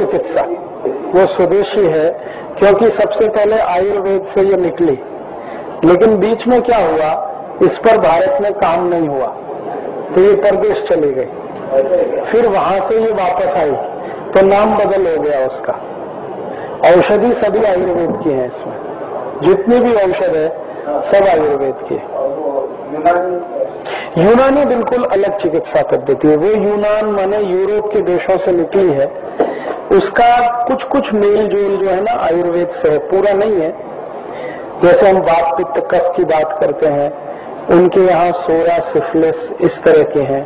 चिकित्सा वो स्वदेशी है, क्योंकि सबसे पहले आयुर्वेद से ये निकली, लेकिन बीच में क्या हुआ, इस पर भारत में काम नहीं हुआ तो ये परदेश चली गई, फिर वहां से ये वापस आई तो नाम बदल हो गया उसका। औषधि सभी आयुर्वेद की है, इसमें जितनी भी औषध है सब आयुर्वेद की है। यूनानी बिल्कुल अलग चिकित्सा पद्धति है। वो यूनान माने यूरोप के देशों से निकली है, उसका कुछ कुछ मेल जोल जो है ना आयुर्वेद से है, पूरा नहीं है। जैसे हम वात पित्त कफ की बात करते हैं, उनके यहाँ सोरा सिफिलिस इस तरह के हैं,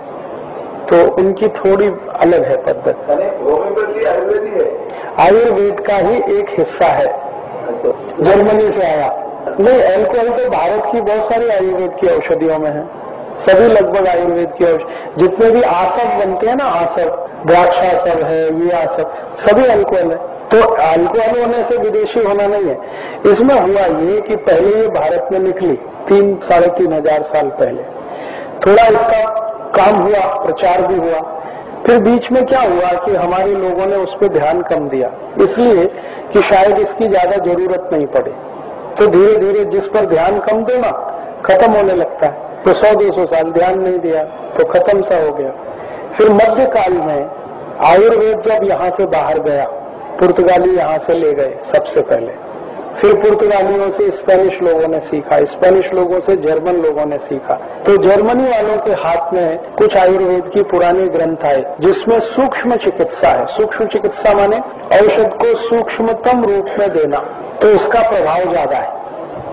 तो उनकी थोड़ी अलग है पद्धति। होम्योपैथी आयुर्वेदी है, आयुर्वेद का ही एक हिस्सा है, जर्मनी से आया। नहीं, एल्कोहल तो भारत की बहुत सारी आयुर्वेद की औषधियों में है, सभी लगभग आयुर्वेद की औषधि, जितने भी आसव बनते हैं ना, आसव, द्राक्षासव है, ये आसव, सभी अल्कोहल है। तो अल्कोहल होने से विदेशी होना नहीं है। इसमें हुआ ये कि पहले ये भारत में निकली 3-3,500 साल पहले, थोड़ा इसका काम हुआ, प्रचार भी हुआ, फिर बीच में क्या हुआ कि हमारे लोगों ने उस पर ध्यान कम दिया, इसलिए कि शायद इसकी ज्यादा जरूरत नहीं पड़े, तो धीरे धीरे जिस पर ध्यान कम देना खत्म होने लगता है। तो 100-200 साल ध्यान नहीं दिया तो खत्म सा हो गया। फिर मध्यकाल में आयुर्वेद जब यहाँ से बाहर गया, पुर्तगाली यहाँ से ले गए सबसे पहले, फिर पुर्तगालियों से स्पेनिश लोगों ने सीखा, स्पेनिश लोगों से जर्मन लोगों ने सीखा, तो जर्मनी वालों के हाथ में कुछ आयुर्वेद की पुराने ग्रंथ आए जिसमें सूक्ष्म चिकित्सा है। सूक्ष्म चिकित्सा माने औषध को सूक्ष्मतम रूप में देना, तो उसका प्रभाव ज्यादा है।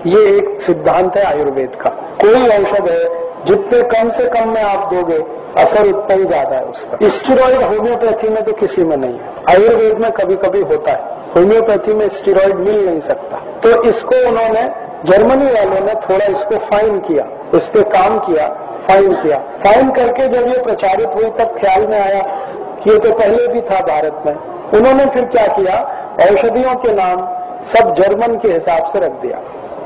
ये एक सिद्धांत है आयुर्वेद का। कोई औषध है जितने कम से कम में आप दोगे असर उतना ही ज्यादा है उसका। स्टेरॉइड होम्योपैथी में तो किसी में नहीं है, आयुर्वेद में कभी कभी होता है, होम्योपैथी में स्टेरॉइड मिल नहीं सकता। तो इसको उन्होंने, जर्मनी वालों ने थोड़ा इसको फाइन किया, इस पे काम किया, फाइन किया। फाइन करके जब ये प्रचारित हुई तब ख्याल में आया कि ये तो पहले भी था भारत में। उन्होंने फिर क्या किया, औषधियों के नाम सब जर्मन के हिसाब से रख दिया,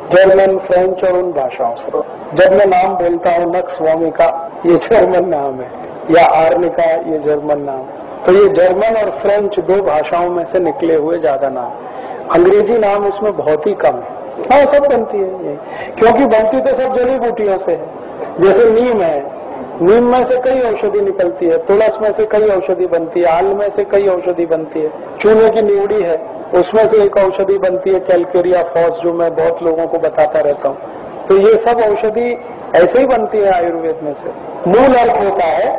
जर्मन, फ्रेंच और उन भाषाओं से। जब मैं नाम बोलता हूँ नक्स वोमिका, ये जर्मन नाम है, या आर्निका, ये जर्मन नाम है। तो ये जर्मन और फ्रेंच दो भाषाओं में से निकले हुए ज्यादा नाम। अंग्रेजी नाम उसमें बहुत ही कम है। हाँ, सब बनती है ये, क्योंकि बनती तो सब जड़ी बूटियों से है। जैसे नीम है, नीम में से कई औषधि निकलती है, तुलस में से कई औषधि बनती है, आल में से कई औषधि बनती है, चूने की न्यूड़ी है, उसमें से एक औषधि बनती है कैलकेरिया फॉस, जो मैं बहुत लोगों को बताता रहता हूँ। तो ये सब औषधि ऐसे ही बनती है आयुर्वेद में से, मूल अर्थ होता है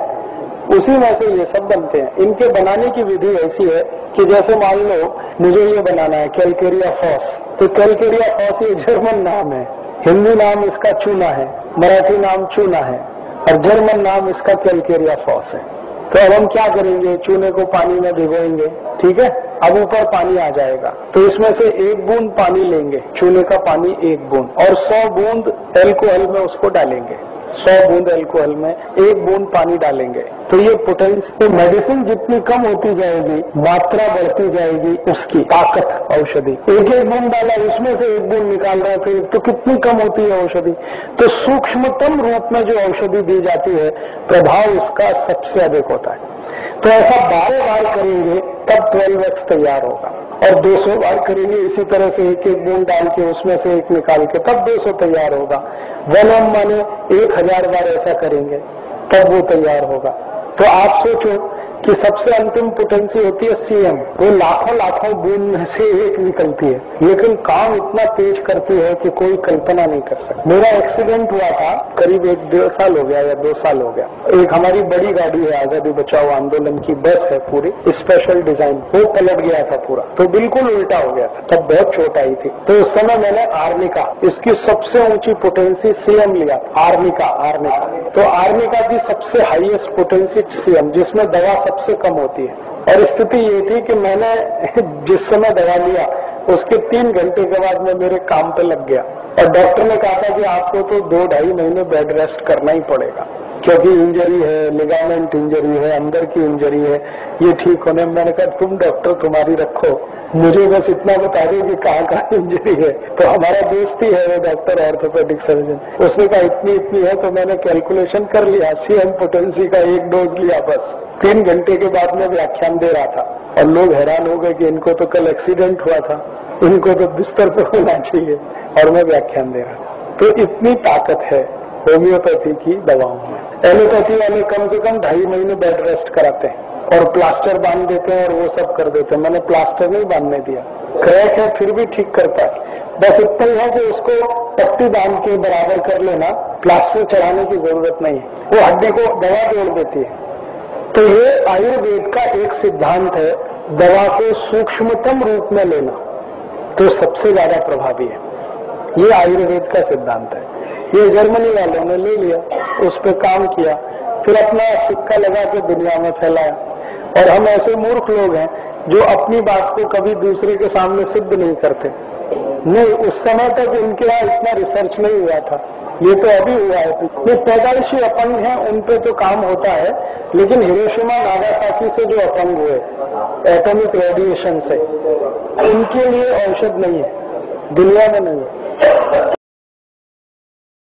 उसी में से ये सब बनते हैं। इनके बनाने की विधि ऐसी है कि जैसे मान लो मुझे ये बनाना है कैलकेरिया फॉस, तो कैलकेरिया फॉस ये जर्मन नाम है, हिंदी नाम इसका चूना है, मराठी नाम चूना है, और जर्मन नाम इसका कैलकेरिया फॉस है। तो अब हम क्या करेंगे, चूने को पानी में भिगोएंगे, ठीक है, अब ऊपर पानी आ जाएगा, तो इसमें से 1 बूंद पानी लेंगे, चूने का पानी 1 बूंद, और 100 बूंद एल्कोहल में उसको डालेंगे, 100 बूंद एल्कोहल में 1 बूंद पानी डालेंगे। तो ये पोटेंशियल, तो मेडिसिन जितनी कम होती जाएगी, मात्रा बढ़ती जाएगी उसकी, ताकत औषधि। 1-1 बूंद डाला, उसमें से 1 बूंद निकाल रहा है, फिर तो कितनी कम होती है औषधि। तो सूक्ष्मतम रूप में जो औषधि दी जाती है, प्रभाव उसका सबसे अधिक होता है। तो ऐसा 12 बार करेंगे तब 12x तैयार होगा, और 200 बार करेंगे इसी तरह से 1-1 बूंद डाल के उसमें से 1 निकाल के, तब 200 तैयार होगा। 1 माने 1000 बार ऐसा करेंगे तब वो तैयार होगा। तो आप सोचो कि सबसे अंतिम पोटेंसी होती है सीएम, वो लाखों बूंद में से 1 निकलती है, लेकिन काम इतना तेज करती है कि कोई कल्पना नहीं कर सकता। मेरा एक्सीडेंट हुआ था करीब 1-1.5 साल हो गया या 2 साल हो गया। एक हमारी बड़ी गाड़ी है, आजादी बचाओ आंदोलन की बस है, पूरी स्पेशल डिजाइन, वो पलट गया था पूरा, तो बिल्कुल उल्टा हो गया था, तब बहुत चोट आई थी। तो उस समय मैंने आर्निका, इसकी सबसे ऊंची पोटेंसी सीएम लिया, आर्निका। तो आर्निका की सबसे हाईएस्ट पोटेंसी सीएम, जिसमें दवा सबसे कम होती है। और स्थिति ये थी कि मैंने जिस समय दवा लिया उसके 3 घंटे के बाद मैं मेरे काम पे लग गया, और डॉक्टर ने कहा था कि आपको तो 2-2.5 महीने बेड रेस्ट करना ही पड़ेगा, क्योंकि इंजरी है, लिगामेंट इंजरी है, अंदर की इंजरी है, ये ठीक होने में। मैंने कहा तुम डॉक्टर तुम्हारी रखो, मुझे बस इतना बता दो कि कहाँ इंजरी है। तो हमारा दोस्त ही है वो डॉक्टर ऑर्थोपेडिक सर्जन, उसने कहा इतनी इतनी है। तो मैंने कैलकुलेशन कर लिया, सीएम पोटेंसी का 1 डोज लिया बस। 3 घंटे के बाद में व्याख्यान दे रहा था और लोग हैरान हो गए कि इनको तो कल एक्सीडेंट हुआ था, इनको तो बिस्तर पर होना चाहिए, और मैं व्याख्यान दे रहा था। तो इतनी ताकत है होम्योपैथी की दवाओं में। एलोपैथी वाले कम से कम 2.5 महीने बेड रेस्ट कराते हैं और प्लास्टर बांध देते हैं और वो सब कर देते हैं। मैंने प्लास्टर नहीं बांधने दिया, क्रैक है फिर भी ठीक करता है, बस इतना ही है कि उसको पट्टी बांध के बराबर कर लेना, प्लास्टर चढ़ाने की जरूरत नहीं है, वो हड्डी को दवा जोड़ देती है। तो ये आयुर्वेद का एक सिद्धांत है, दवा को सूक्ष्मतम रूप में लेना तो सबसे ज्यादा प्रभावी है। ये आयुर्वेद का सिद्धांत है। ये जर्मनी वालों ने ले लिया, उस पर काम किया, फिर अपना सिक्का लगा के दुनिया में फैलाया। और हम ऐसे मूर्ख लोग हैं जो अपनी बात को कभी दूसरे के सामने सिद्ध नहीं करते। नहीं, उस समय तक उनके यहाँ इतना रिसर्च नहीं हुआ था, ये तो अभी हुआ है। ये पैदाइशी अपंग हैं, उन पे तो काम होता है, लेकिन हिरोशिमा नागासाकी से जो अपंग हुए एटॉमिक रेडिएशन से, उनके लिए औषध नहीं है, दुनिया में नहीं है।